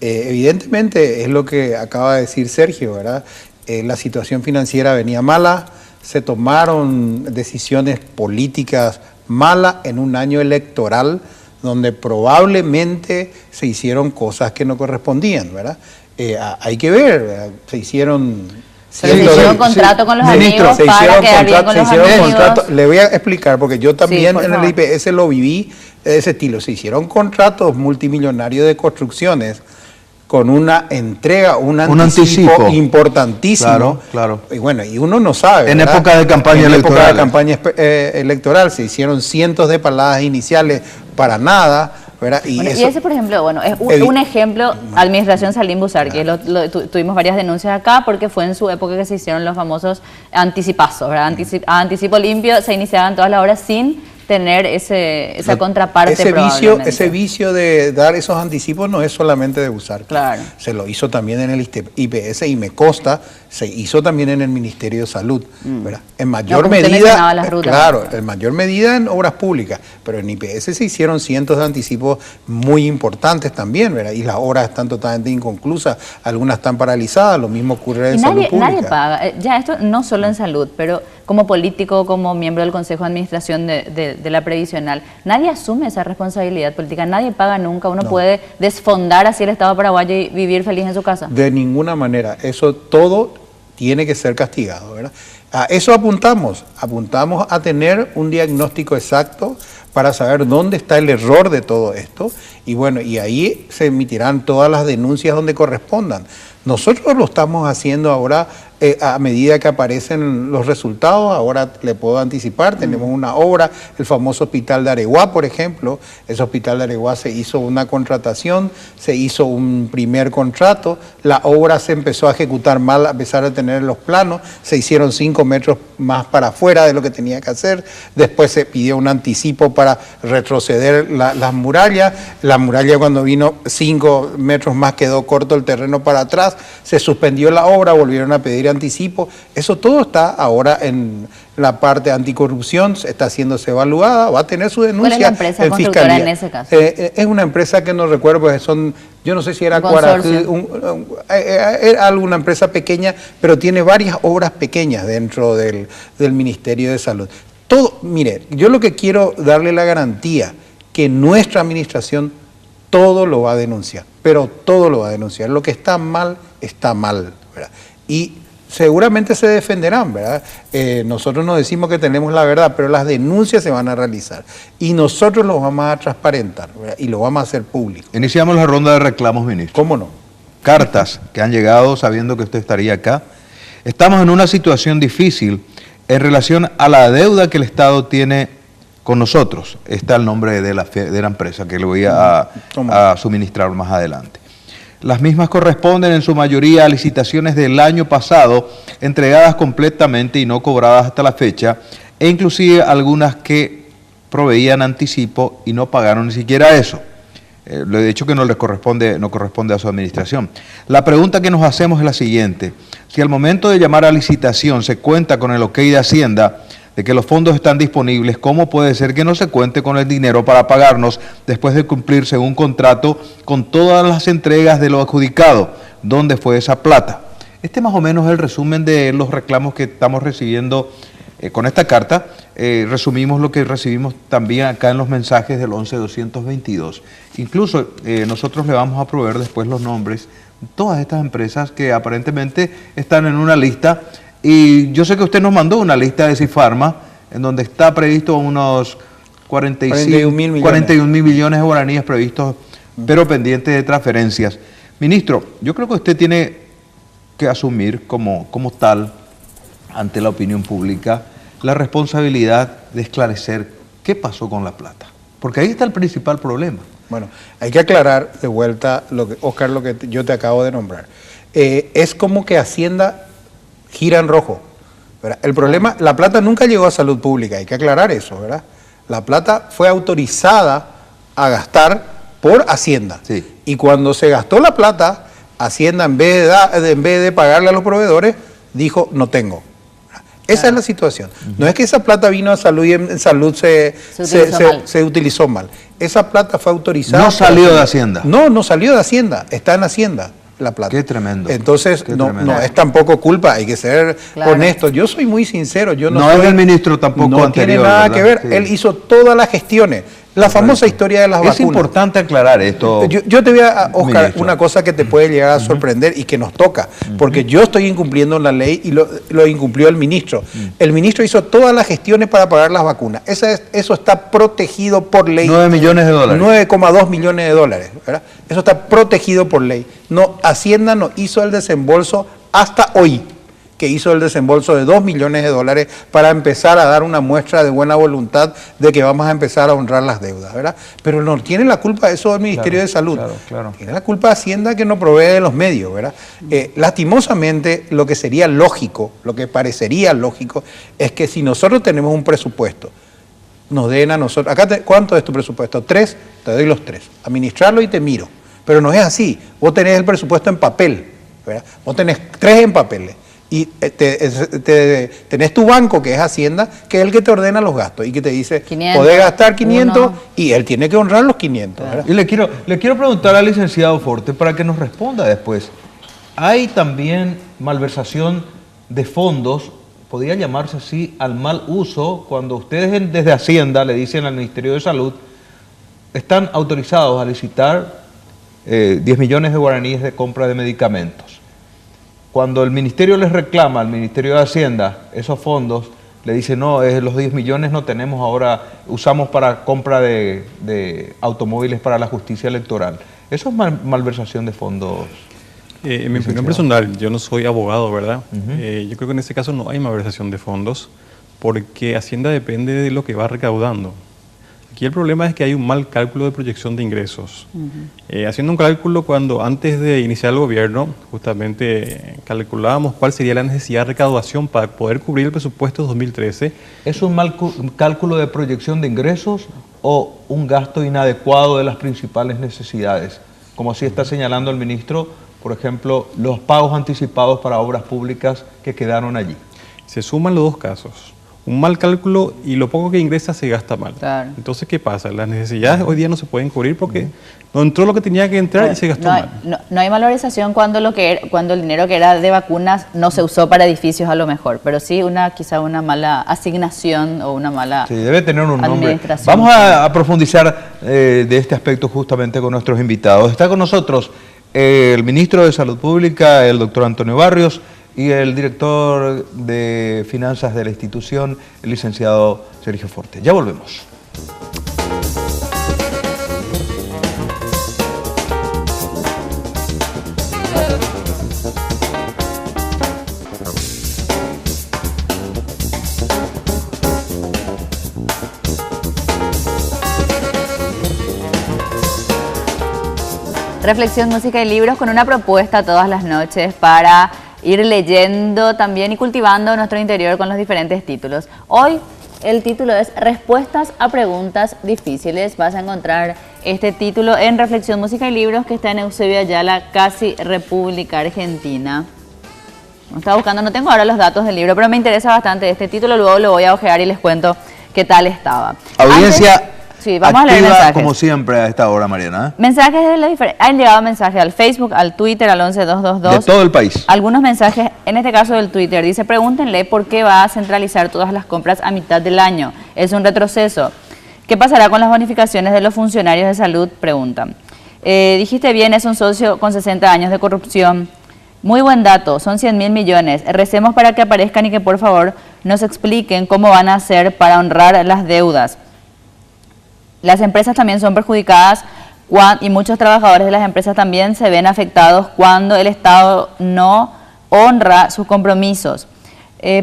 Evidentemente es lo que acaba de decir Sergio, ¿verdad? La situación financiera venía mala, se tomaron decisiones políticas malas en un año electoral donde probablemente se hicieron cosas que no correspondían, ¿verdad? Hay que ver, ¿verdad? Se hicieron... Se hicieron contrato con los amigos para quedar bien con los amigos. Le voy a explicar, porque yo también en el IPS lo viví de ese estilo. Se hicieron contratos multimillonarios de construcciones con una entrega, un anticipo importantísimo. Claro, claro. Y bueno, y uno no sabe. En época de campaña electoral. En época de campaña electoral se hicieron cientos de paladas iniciales para nada. Y, bueno, y ese, por ejemplo, bueno, es un ejemplo, Administración Salim Busar, que tuvimos varias denuncias acá porque fue en su época que se hicieron los famosos anticipazos, ¿verdad? Anticipo limpio, se iniciaban todas las obras sin tener esa contraparte. Ese vicio de dar esos anticipos no es solamente de Busar. Claro. Se lo hizo también en el IPS y me consta, se hizo también en el Ministerio de Salud, ¿verdad? En mayor medida, en mayor medida en obras públicas, pero en IPS se hicieron cientos de anticipos muy importantes también, ¿verdad? Y las obras están totalmente inconclusas, algunas están paralizadas, lo mismo ocurre en salud pública. Nadie paga, ya esto no solo en salud, pero como político, como miembro del Consejo de Administración de la Previsional, nadie asume esa responsabilidad política, nadie paga nunca, uno puede desfondar así el Estado paraguayo y vivir feliz en su casa. De ninguna manera, eso todo tiene que ser castigado, ¿verdad? A eso apuntamos a tener un diagnóstico exacto para saber dónde está el error de todo esto y bueno, y ahí se emitirán todas las denuncias donde correspondan. Nosotros lo estamos haciendo ahora a medida que aparecen los resultados. Ahora le puedo anticipar, tenemos una obra, el famoso Hospital de Areguá, por ejemplo. Ese Hospital de Areguá se hizo una contratación, se hizo un primer contrato, la obra se empezó a ejecutar mal a pesar de tener los planos, se hicieron 5 metros más para afuera de lo que tenía que hacer, después se pidió un anticipo para retroceder las murallas, la muralla cuando vino 5 metros más quedó corto el terreno para atrás, se suspendió la obra, volvieron a pedir anticipo. Eso todo está ahora en la parte anticorrupción, está haciéndose evaluada, va a tener su denuncia. ¿Cuál es la empresa constructora en ese caso? Es una empresa que no recuerdo, porque yo no sé si era era alguna empresa pequeña, pero tiene varias obras pequeñas dentro del Ministerio de Salud. Todo, mire, yo lo que quiero darle la garantía que nuestra administración todo lo va a denunciar, pero todo lo va a denunciar. Lo que está mal, ¿verdad? Y seguramente se defenderán, ¿verdad? Nosotros nos decimos que tenemos la verdad, pero las denuncias se van a realizar y nosotros los vamos a transparentar, ¿verdad? Y lo vamos a hacer público. Iniciamos la ronda de reclamos, ministro. ¿Cómo no? Cartas que han llegado sabiendo que usted estaría acá. Estamos en una situación difícil en relación a la deuda que el Estado tiene con nosotros. Está el nombre de la empresa que le voy a suministrar más adelante. Las mismas corresponden en su mayoría a licitaciones del año pasado, entregadas completamente y no cobradas hasta la fecha, e inclusive algunas que proveían anticipo y no pagaron ni siquiera eso. Le he dicho que no corresponde a su administración. La pregunta que nos hacemos es la siguiente: si al momento de llamar a licitación se cuenta con el ok de Hacienda de que los fondos están disponibles, ¿cómo puede ser que no se cuente con el dinero para pagarnos después de cumplirse un contrato con todas las entregas de lo adjudicado? ¿Dónde fue esa plata? Este más o menos es el resumen de los reclamos que estamos recibiendo con esta carta. Resumimos lo que recibimos también acá en los mensajes del 11222. Incluso nosotros le vamos a proveer después los nombres de todas estas empresas que aparentemente están en una lista. Y yo sé que usted nos mandó una lista de Cifarma en donde está previsto unos 41 mil millones de guaraníes previstos, pero pendientes de transferencias. Ministro, yo creo que usted tiene que asumir como tal, ante la opinión pública, la responsabilidad de esclarecer qué pasó con la plata. Porque ahí está el principal problema. Bueno, hay que aclarar de vuelta, Oscar, lo que yo te acabo de nombrar. Es como que Hacienda gira en rojo, ¿verdad? El problema, la plata nunca llegó a salud pública, hay que aclarar eso, ¿verdad? La plata fue autorizada a gastar por Hacienda. Sí. Y cuando se gastó la plata, Hacienda en vez de pagarle a los proveedores, dijo, no tengo. Esa es la situación. No es que esa plata vino a salud y en salud se utilizó mal. Esa plata fue autorizada. No salió de Hacienda. No salió de Hacienda, está en Hacienda la plata. Qué tremendo. Entonces, no es tampoco culpa, hay que ser honesto. Yo soy muy sincero. Yo no es del ministro tampoco no anterior. No tiene nada ¿verdad? que ver. Sí. Él hizo todas las gestiones. La famosa historia de las vacunas. Es importante aclarar esto. Yo te voy a, Oscar, ministro, una cosa que te puede llegar a sorprender y que nos toca, porque yo estoy incumpliendo la ley y lo incumplió el ministro. El ministro hizo todas las gestiones para pagar las vacunas. Eso está protegido por ley. 9 millones de dólares. 9,2 millones de dólares, ¿verdad? Eso está protegido por ley. No, Hacienda no hizo el desembolso hasta hoy, que hizo el desembolso de 2 millones de dólares para empezar a dar una muestra de buena voluntad de que vamos a empezar a honrar las deudas, ¿verdad? Pero no tiene la culpa de eso el Ministerio de Salud. Claro. Tiene la culpa de Hacienda que no provee de los medios, ¿verdad? Lastimosamente, lo que sería lógico, lo que parecería lógico, es que si nosotros tenemos un presupuesto, nos den a nosotros, ¿cuánto es tu presupuesto? 3, te doy los 3, administrarlo y te miro. Pero no es así, vos tenés el presupuesto en papel, ¿verdad? Vos tenés 3 en papeles. Y tenés tu banco, que es Hacienda, que es el que te ordena los gastos y que te dice, 500, podés gastar 500 y él tiene que honrar los 500. Y le quiero preguntar al licenciado Forte para que nos responda después. ¿Hay también malversación de fondos, podría llamarse así, al mal uso, cuando ustedes desde Hacienda le dicen al Ministerio de Salud, están autorizados a licitar 10 millones de guaraníes de compra de medicamentos? Cuando el ministerio les reclama al Ministerio de Hacienda esos fondos, le dice, no, los 10 millones no tenemos ahora, usamos para compra de automóviles para la justicia electoral. ¿Eso es malversación de fondos? En mi opinión personal, yo no soy abogado, ¿verdad? Yo creo que en este caso no hay malversación de fondos, porque Hacienda depende de lo que va recaudando. Aquí el problema es que hay un mal cálculo de proyección de ingresos. Haciendo un cálculo cuando antes de iniciar el gobierno, justamente calculábamos cuál sería la necesidad de recaudación para poder cubrir el presupuesto de 2013. ¿Es un mal cálculo de proyección de ingresos o un gasto inadecuado de las principales necesidades? Como así está señalando el ministro, por ejemplo, los pagos anticipados para obras públicas que quedaron allí. Se suman los dos casos. Un mal cálculo y lo poco que ingresa se gasta mal. Claro. Entonces, ¿qué pasa? Las necesidades hoy día no se pueden cubrir porque no entró lo que tenía que entrar y se gastó mal. No hay valorización cuando el dinero que era de vacunas no se usó para edificios a lo mejor, pero sí quizá una mala asignación o una mala debe tener un nombre. administración. Vamos a profundizar de este aspecto justamente con nuestros invitados. Está con nosotros el ministro de Salud Pública, el doctor Antonio Barrios, y el director de finanzas de la institución, el licenciado Sergio Forte. Ya volvemos. Reflexión, música y libros con una propuesta todas las noches para ir leyendo también y cultivando nuestro interior con los diferentes títulos. Hoy el título es Respuestas a preguntas difíciles. Vas a encontrar este título en Reflexión, música y libros, que está en Eusebio Ayala, casi República Argentina. Estaba buscando, no tengo ahora los datos del libro, pero me interesa bastante este título. Luego lo voy a ojear y les cuento qué tal estaba. Audiencia sí, vamos a leer mensajes. Como siempre a esta hora, Mariana. Mensajes de los diferentes. Han llegado mensajes al Facebook, al Twitter, al 11222. De todo el país. Algunos mensajes, en este caso del Twitter, dice, pregúntenle por qué va a centralizar todas las compras a mitad del año. Es un retroceso. ¿Qué pasará con las bonificaciones de los funcionarios de salud? Preguntan. Dijiste bien, es un socio con 60 años de corrupción. Muy buen dato, son 100.000 millones. Recemos para que aparezcan y que por favor nos expliquen cómo van a hacer para honrar las deudas. Las empresas también son perjudicadas y muchos trabajadores de las empresas también se ven afectados cuando el Estado no honra sus compromisos.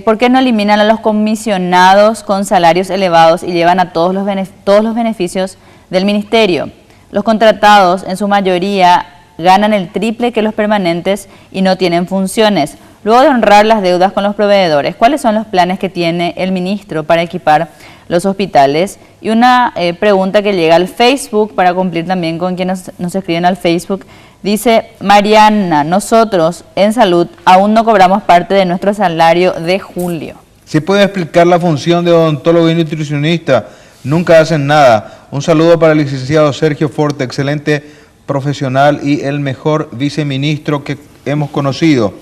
¿Por qué no eliminan a los comisionados con salarios elevados y llevan a todos los beneficios del ministerio? Los contratados en su mayoría ganan el triple que los permanentes y no tienen funciones. Luego de honrar las deudas con los proveedores, ¿cuáles son los planes que tiene el ministro para equipar los hospitales? Y una pregunta que llega al Facebook, para cumplir también con quienes nos escriben al Facebook, dice Mariana, nosotros en salud aún no cobramos parte de nuestro salario de julio. ¿Sí puede explicar la función de odontólogo y nutricionista? Nunca hacen nada. Un saludo para el licenciado Sergio Forte, excelente profesional y el mejor viceministro que hemos conocido.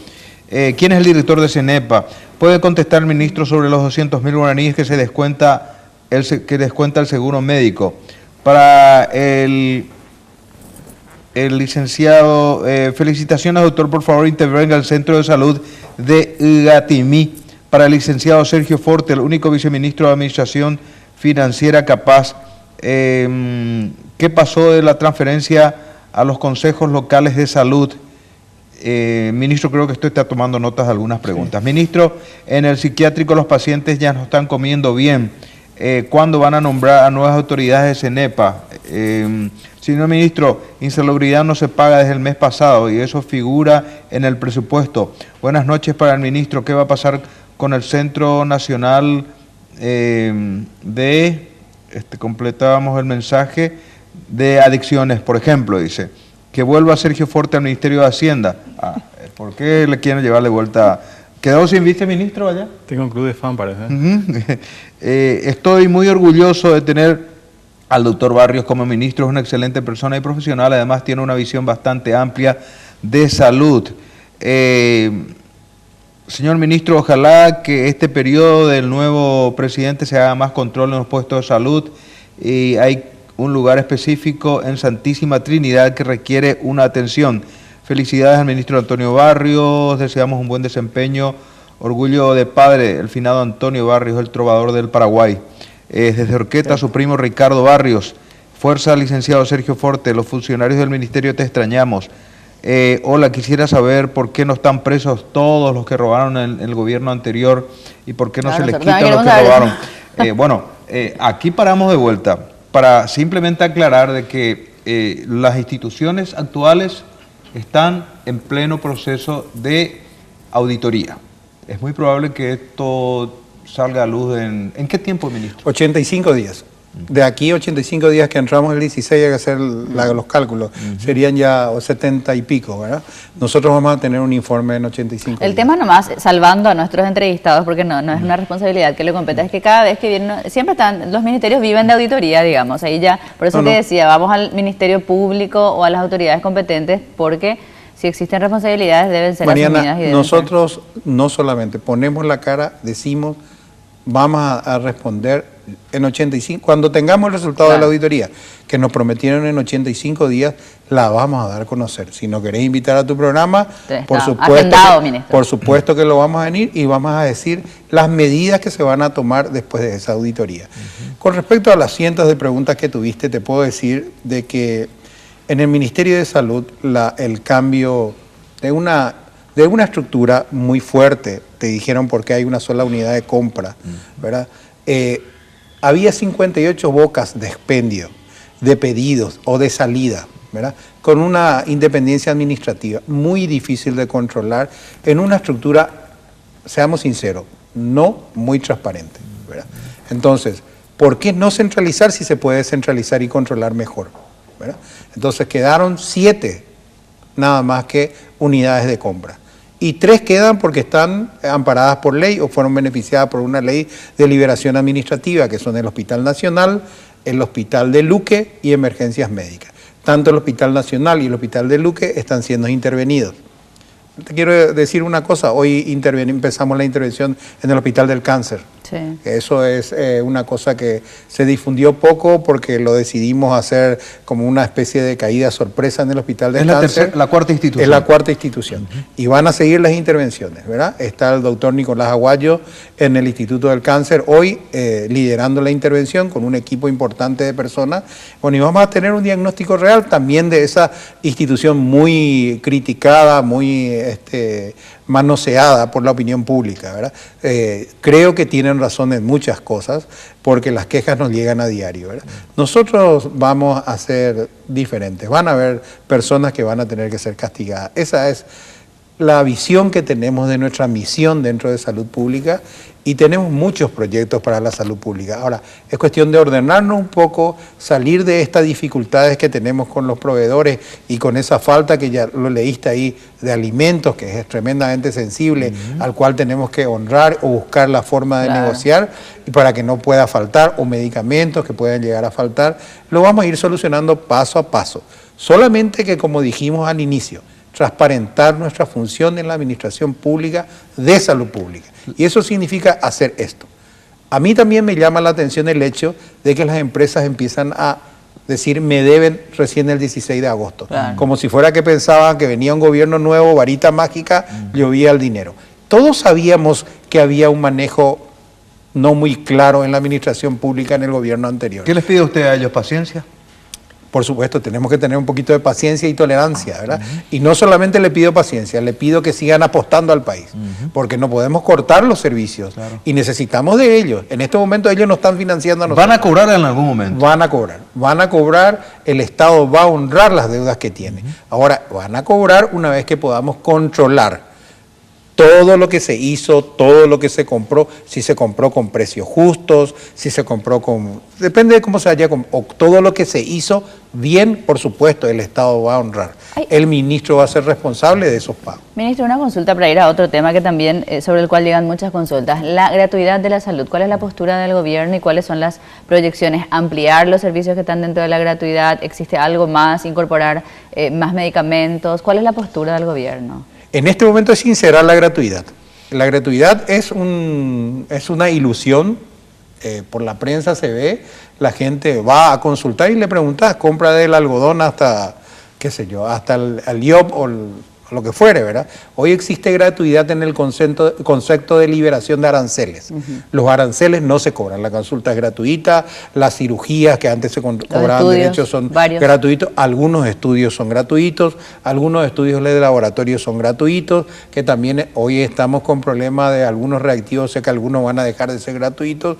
¿Quién es el director de CENEPA? ¿Puede contestar el ministro sobre los 200.000 guaraníes que descuenta el seguro médico? Para el licenciado, felicitaciones, doctor, por favor intervenga al Centro de Salud de Igatimí. Para el licenciado Sergio Forte, el único viceministro de Administración Financiera capaz. ¿Qué pasó de la transferencia a los consejos locales de salud? Ministro, creo que usted está tomando notas de algunas preguntas. Sí. Ministro, en el psiquiátrico los pacientes ya no están comiendo bien. ¿Cuándo van a nombrar a nuevas autoridades de CENEPA? Señor ministro, insalubridad no se paga desde el mes pasado y eso figura en el presupuesto. Buenas noches para el ministro. ¿Qué va a pasar con el Centro Nacional completábamos el mensaje de adicciones, por ejemplo, dice, que vuelva Sergio Forte al Ministerio de Hacienda? ¿Por qué le quieren llevar de vuelta? ¿Quedó sin viceministro allá? Tengo un club de fan, parece. Estoy muy orgulloso de tener al doctor Barrios como ministro. Es una excelente persona y profesional, además tiene una visión bastante amplia de salud. Señor ministro, ojalá que este periodo del nuevo presidente se haga más control en los puestos de salud y hay un lugar específico en Santísima Trinidad que requiere una atención. Felicidades al ministro Antonio Barrios, deseamos un buen desempeño. Orgullo de padre, el finado Antonio Barrios, el trovador del Paraguay. Desde Orqueta, su primo Ricardo Barrios. Fuerza, licenciado Sergio Forte, los funcionarios del ministerio te extrañamos. Hola, quisiera saber por qué no están presos todos los que robaron en el gobierno anterior y por qué no se les quita los que robaron. Aquí paramos de vuelta para simplemente aclarar de que las instituciones actuales están en pleno proceso de auditoría. Es muy probable que esto salga a luz ¿en qué tiempo, ministro? 85 días. De aquí 85 días que entramos el 16 hay que hacer los cálculos. Serían ya 70 y pico, ¿verdad? Nosotros vamos a tener un informe en 85 días. El tema nomás, salvando a nuestros entrevistados, porque no es una responsabilidad que le compete, es que cada vez que vienen, siempre están, los ministerios viven de auditoría, digamos, ahí ya, por eso te decía, vamos al Ministerio Público o a las autoridades competentes, porque si existen responsabilidades deben ser asumidas. Y nosotros no solamente ponemos la cara, decimos, vamos a responder en 85, cuando tengamos el resultado de la auditoría, que nos prometieron en 85 días, la vamos a dar a conocer. Si no querés invitar a tu programa, por supuesto que lo vamos a venir y vamos a decir las medidas que se van a tomar después de esa auditoría. Con respecto a las cientos de preguntas que tuviste, te puedo decir de que en el Ministerio de Salud el cambio de una estructura muy fuerte, te dijeron porque hay una sola unidad de compra, ¿verdad? Había 58 bocas de expendio, de pedidos o de salida, ¿verdad? Con una independencia administrativa muy difícil de controlar en una estructura, seamos sinceros, no muy transparente, ¿verdad? Entonces, ¿por qué no centralizar si se puede centralizar y controlar mejor, ¿verdad? Entonces quedaron 7 nada más que unidades de compra. Y 3 quedan porque están amparadas por ley o fueron beneficiadas por una ley de liberación administrativa, que son el Hospital Nacional, el Hospital de Luque y Emergencias Médicas. Tanto el Hospital Nacional y el Hospital de Luque están siendo intervenidos. Te quiero decir una cosa, hoy empezamos la intervención en el Hospital del Cáncer. Sí. Eso es una cosa que se difundió poco porque lo decidimos hacer como una especie de caída sorpresa en el Hospital del Cáncer. Es la cuarta institución. Es la cuarta institución. Y van a seguir las intervenciones, ¿verdad? Está el doctor Nicolás Aguayo en el Instituto del Cáncer hoy liderando la intervención con un equipo importante de personas. Bueno, y vamos a tener un diagnóstico real también de esa institución muy criticada, muy manoseada por la opinión pública, ¿verdad? Creo que tienen razón en muchas cosas, porque las quejas nos llegan a diario, ¿verdad? Nosotros vamos a ser diferentes, van a haber personas que van a tener que ser castigadas. Esa es la visión que tenemos de nuestra misión dentro de salud pública y tenemos muchos proyectos para la salud pública. Ahora, es cuestión de ordenarnos un poco, salir de estas dificultades que tenemos con los proveedores y con esa falta que ya lo leíste ahí de alimentos, que es tremendamente sensible, al cual tenemos que honrar o buscar la forma de negociar y para que no pueda faltar, o medicamentos que puedan llegar a faltar, lo vamos a ir solucionando paso a paso. Solamente que, como dijimos al inicio, transparentar nuestra función en la administración pública de salud pública. Y eso significa hacer esto. A mí también me llama la atención el hecho de que las empresas empiezan a decir me deben recién el 16 de agosto. Claro. Como si fuera que pensaban que venía un gobierno nuevo, varita mágica, llovía el dinero. Todos sabíamos que había un manejo no muy claro en la administración pública en el gobierno anterior. ¿Qué les pide usted a ellos? ¿Paciencia? Por supuesto, tenemos que tener un poquito de paciencia y tolerancia, ¿verdad? Y no solamente le pido paciencia, le pido que sigan apostando al país, porque no podemos cortar los servicios y necesitamos de ellos. En este momento ellos no están financiando a nosotros. ¿Van a cobrar en algún momento? Van a cobrar, el Estado va a honrar las deudas que tiene. Ahora, van a cobrar una vez que podamos controlar todo lo que se hizo, todo lo que se compró, si se compró con precios justos, si se compró con... Depende de cómo se haya... O todo lo que se hizo bien, por supuesto, el Estado va a honrar. El ministro va a ser responsable de esos pagos. Ministro, una consulta para ir a otro tema que también sobre el cual llegan muchas consultas. La gratuidad de la salud. ¿Cuál es la postura del gobierno y cuáles son las proyecciones? ¿Ampliar los servicios que están dentro de la gratuidad? ¿Existe algo más? ¿Incorporar más medicamentos? ¿Cuál es la postura del gobierno? En este momento es sincerar la gratuidad. La gratuidad es una ilusión, por la prensa se ve, la gente va a consultar y le pregunta, compra del algodón hasta, qué sé yo, hasta el IOP o lo que fuere, ¿verdad? Hoy existe gratuidad en el concepto de liberación de aranceles. Los aranceles no se cobran, la consulta es gratuita, las cirugías que antes se cobraban derechos son gratuitos, algunos estudios son gratuitos, algunos estudios de laboratorio son gratuitos, que también hoy estamos con problemas de algunos reactivos, sé que algunos van a dejar de ser gratuitos.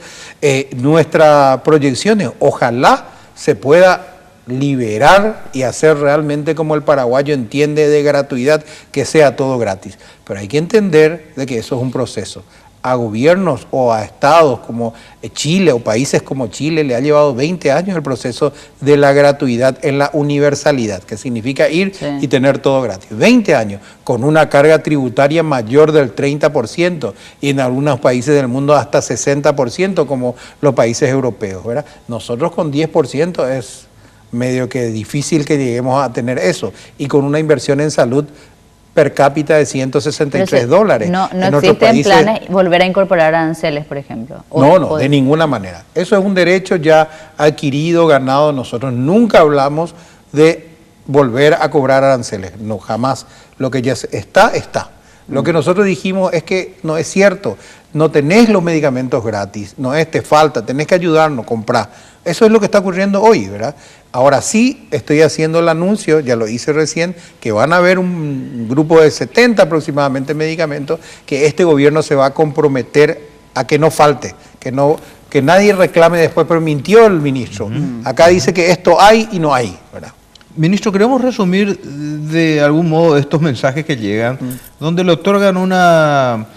Nuestra proyección es, ojalá se pueda liberar y hacer realmente como el paraguayo entiende de gratuidad, que sea todo gratis. Pero hay que entender de que eso es un proceso. A gobiernos o a estados como Chile o países como Chile le ha llevado 20 años el proceso de la gratuidad en la universalidad, que significa ir y tener todo gratis. 20 años, con una carga tributaria mayor del 30% y en algunos países del mundo hasta 60% como los países europeos, ¿verdad? Nosotros con 10% es medio que difícil que lleguemos a tener eso, y con una inversión en salud per cápita de $163. No existen planes volver a incorporar aranceles, por ejemplo. No, de ninguna manera. Eso es un derecho ya adquirido, ganado. Nosotros nunca hablamos de volver a cobrar aranceles, no, jamás. Lo que ya está, está. Lo que nosotros dijimos es que no es cierto, no tenés los medicamentos gratis, no es, te falta, tenés que ayudarnos, comprar. Eso es lo que está ocurriendo hoy, ¿verdad? Ahora sí estoy haciendo el anuncio, ya lo hice recién, que van a haber un grupo de 70 aproximadamente medicamentos que este gobierno se va a comprometer a que no falte, que nadie reclame después, pero mintió el ministro. Acá dice que esto hay y no hay, ¿verdad? Ministro, queremos resumir de algún modo estos mensajes que llegan, donde le otorgan una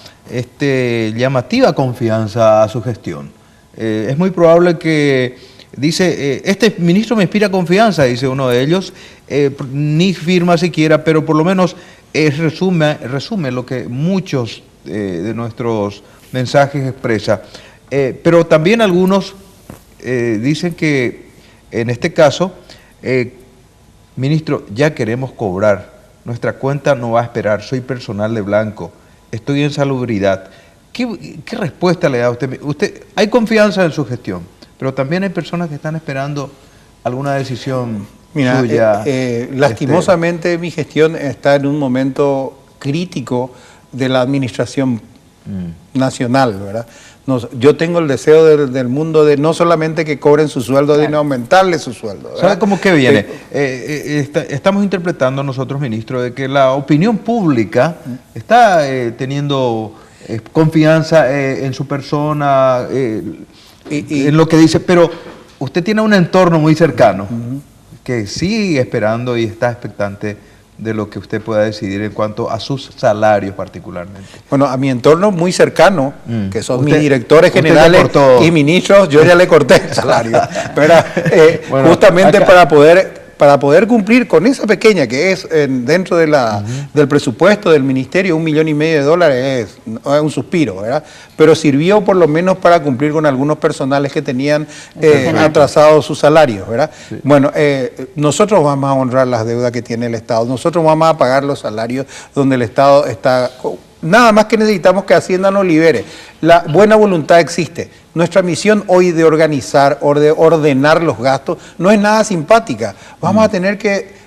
llamativa confianza a su gestión. Es muy probable que, dice, este ministro me inspira confianza, dice uno de ellos, ni firma siquiera, pero por lo menos resume lo que muchos de nuestros mensajes expresa. Pero también algunos dicen que, en este caso, ministro, ya queremos cobrar, nuestra cuenta no va a esperar, soy personal de blanco, estoy en salubridad. ¿Qué respuesta le da a usted? Hay confianza en su gestión, pero también hay personas que están esperando alguna decisión suya. Lastimosamente mi gestión está en un momento crítico de la administración nacional, ¿verdad? Yo tengo el deseo del mundo de no solamente que cobren su sueldo, de no aumentarle su sueldo, ¿verdad? ¿Sabe cómo que viene? Estamos interpretando nosotros, ministro, de que la opinión pública está teniendo confianza en su persona, en lo que dice, pero usted tiene un entorno muy cercano que sigue esperando y está expectante de lo que usted pueda decidir en cuanto a sus salarios particularmente. Bueno, a mi entorno muy cercano, que son mis directores generales y ministros, yo ya le corté el salario. Pero bueno, justamente para poder cumplir con esa pequeña que es dentro de del presupuesto del ministerio, $1,5 millones es un suspiro, ¿verdad? Pero sirvió por lo menos para cumplir con algunos personales que tenían atrasados sus salarios, ¿verdad? Sí. Bueno, nosotros vamos a honrar las deudas que tiene el Estado, nosotros vamos a pagar los salarios donde el Estado está Nada más que necesitamos que Hacienda nos libere. La buena voluntad existe. Nuestra misión hoy de organizar o de ordenar los gastos no es nada simpática. Vamos a tener que,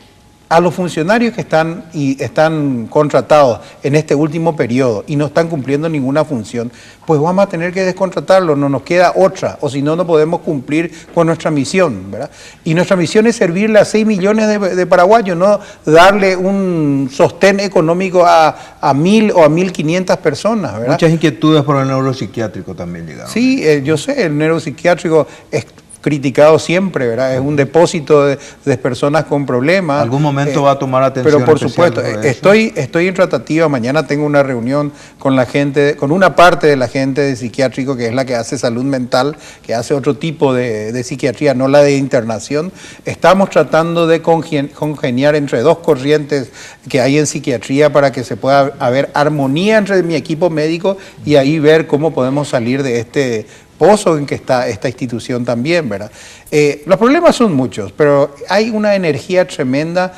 a los funcionarios que están contratados en este último periodo y no están cumpliendo ninguna función, pues vamos a tener que descontratarlos, no nos queda otra, o si no, no podemos cumplir con nuestra misión, ¿verdad? Y nuestra misión es servirle a 6 millones de paraguayos, no darle un sostén económico a 1.000 o a 1.500 personas, ¿verdad? Muchas inquietudes por el neuropsiquiátrico también llegaron. Sí, yo sé, el neuropsiquiátrico es criticado siempre, ¿verdad? Es un depósito de personas con problemas. ¿Algún momento va a tomar atención? Pero por supuesto, estoy en tratativa. Mañana tengo una reunión con la gente, con una parte de la gente de psiquiátrico, que es la que hace salud mental, que hace otro tipo de psiquiatría, no la de internación. Estamos tratando de congeniar entre dos corrientes que hay en psiquiatría para que se pueda haber armonía entre mi equipo médico y ahí ver cómo podemos salir de este pozo en que está esta institución también, ¿verdad? Los problemas son muchos, pero hay una energía tremenda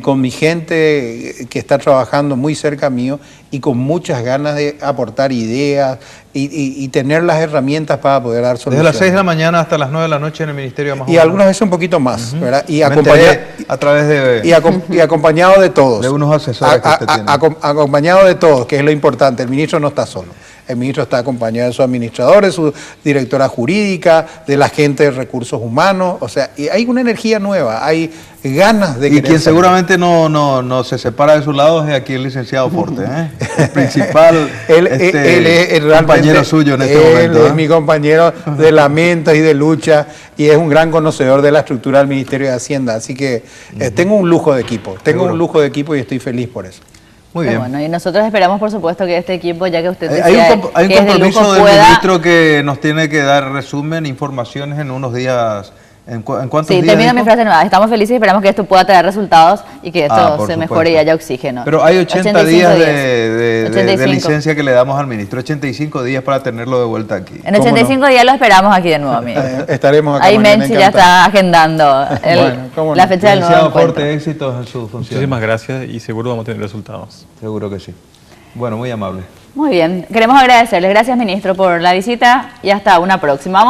con mi gente que está trabajando muy cerca mío y con muchas ganas de aportar ideas y tener las herramientas para poder dar soluciones. Desde las 6 de la mañana hasta las 9 de la noche en el Ministerio más o y menos. algunas veces un poquito más, ¿verdad? Y a través de... y acompañado de todos. De unos asesores que usted tiene. Acompañado de todos, que es lo importante. El ministro no está solo. El ministro está acompañado de sus administradores, su directora jurídica, de la gente de recursos humanos. O sea, y hay una energía nueva, hay ganas de... Y quien seguramente no se separa de su lado es aquí el licenciado Forte, ¿eh? El principal él es compañero suyo en este momento. Él es mi compañero de lamentos y de lucha y es un gran conocedor de la estructura del Ministerio de Hacienda. Así que tengo un lujo de equipo, un lujo de equipo y estoy feliz por eso. Muy bien. Bueno, y nosotros esperamos, por supuesto, que este equipo, ya que usted decía hay un compromiso del pueda... ministro que nos tiene que dar resumen, informaciones en unos días. ¿En cuántos días? Sí, termino mi frase nueva. Estamos felices y esperamos que esto pueda traer resultados y que esto se mejore y haya oxígeno. Pero hay 80 días de licencia que le damos al ministro, 85 días para tenerlo de vuelta aquí. En 85 días lo esperamos aquí de nuevo, amigo. Estaremos acá. Ahí Menchi ya está agendando la fecha del nuevo encuentro. Forte, éxitos en su función. Muchísimas gracias y seguro vamos a tener resultados. Seguro que sí. Bueno, muy amable. Muy bien. Queremos agradecerles. Gracias, ministro, por la visita y hasta una próxima.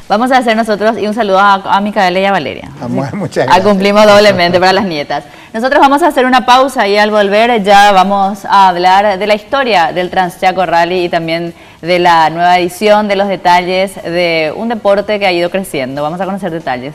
Vamos a hacer nosotros, y un saludo a Micaela y a Valeria. Muchas gracias. Cumplimos doblemente para las nietas. Nosotros vamos a hacer una pausa y al volver ya vamos a hablar de la historia del Transchaco Rally y también de la nueva edición, de los detalles de un deporte que ha ido creciendo. Vamos a conocer detalles.